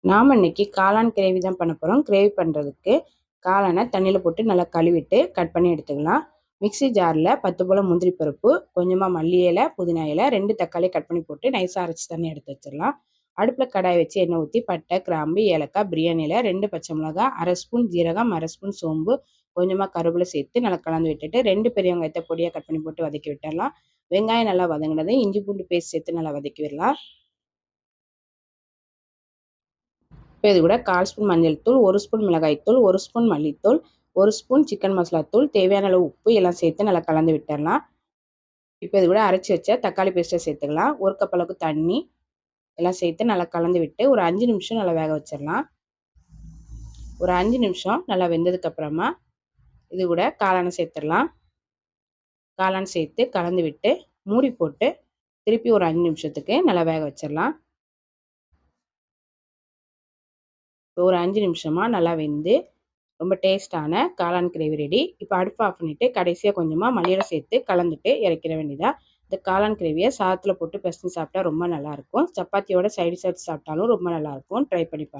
நாம் இன்னைக்கு காளான் கிரேவி தான் பண்ண போகிறோம். கிரேவி பண்ணுறதுக்கு காளானை தண்ணியில் போட்டு நல்லா கழுவிட்டு கட் பண்ணி எடுத்துக்கலாம். மிக்ஸி ஜாரில் 10 போல் முந்திரி பருப்பு, கொஞ்சமாக மல்லி இலை, புதினா இலை, 2 தக்காளி கட் பண்ணி போட்டு நைஸாக அரைச்சி தண்ணி எடுத்து வச்சிடலாம். அடுப்பில் கடாய் வச்சு எண்ணெய் ஊற்றி பட்டை, கிராம்பு, ஏலக்காய், பிரியாணி இலை, 2 பச்சை மிளகாய், 1/2 ஸ்பூன் ஜீரகம், 1/2 ஸ்பூன் சோம்பு, கொஞ்சமாக கருவேப்பிலை சேர்த்து நல்லா கலந்து விட்டுட்டு 2 பெரிய வெங்காயத்தை பொடியாக கட் பண்ணி போட்டு வதக்கி விட்டுடலாம். வெங்காயம் நல்லா வதங்கினது இஞ்சி பூண்டு பேஸ்ட் சேர்த்து நல்லா வதக்கி விடலாம். இப்போ இது கூட 1/4 ஸ்பூன் மஞ்சள் தூள், 1 ஸ்பூன் மிளகாய் தூள், 1 ஸ்பூன் மல்லித்தூள், 1 ஸ்பூன் சிக்கன் மசாலா தூள், தேவையான அளவு உப்பு எல்லாம் சேர்த்து நல்லா கலந்து விட்டுடலாம். இப்போ இது கூட அரைச்சி வச்ச தக்காளி பேஸ்ட்டை சேர்த்துக்கலாம். 1 கப் அளவுக்கு தண்ணி எல்லாம் சேர்த்து நல்லா கலந்து விட்டு ஒரு 5 நிமிஷம் நல்லா வேக வச்சிடலாம். ஒரு 5 நிமிஷம் நல்லா வெந்ததுக்கப்புறமா இது கூட காளானை சேர்த்துடலாம். காளான் சேர்த்து கலந்து விட்டு மூடி போட்டு திருப்பி ஒரு 5 நிமிஷத்துக்கு நல்லா வேக வச்சிடலாம். ஒரு 5 நிமிஷமாக நல்லா வெந்து ரொம்ப டேஸ்ட்டான காளான் கிரேவி ரெடி. இப்போ அடுப்பு ஆஃப் பண்ணிவிட்டு கடைசியாக கொஞ்சமாக மல்லியிலை சேர்த்து கலந்துட்டு இறக்கிற வேண்டியதாக. இந்த காளான் கிரேவியை சாதத்தில் போட்டு பிசைஞ்சு சாப்பிட்டா ரொம்ப நல்லாயிருக்கும். சப்பாத்தியோட சைடு வச்சு சாப்பிட்டாலும் ரொம்ப நல்லாயிருக்கும். ட்ரை பண்ணி பாருங்கள்.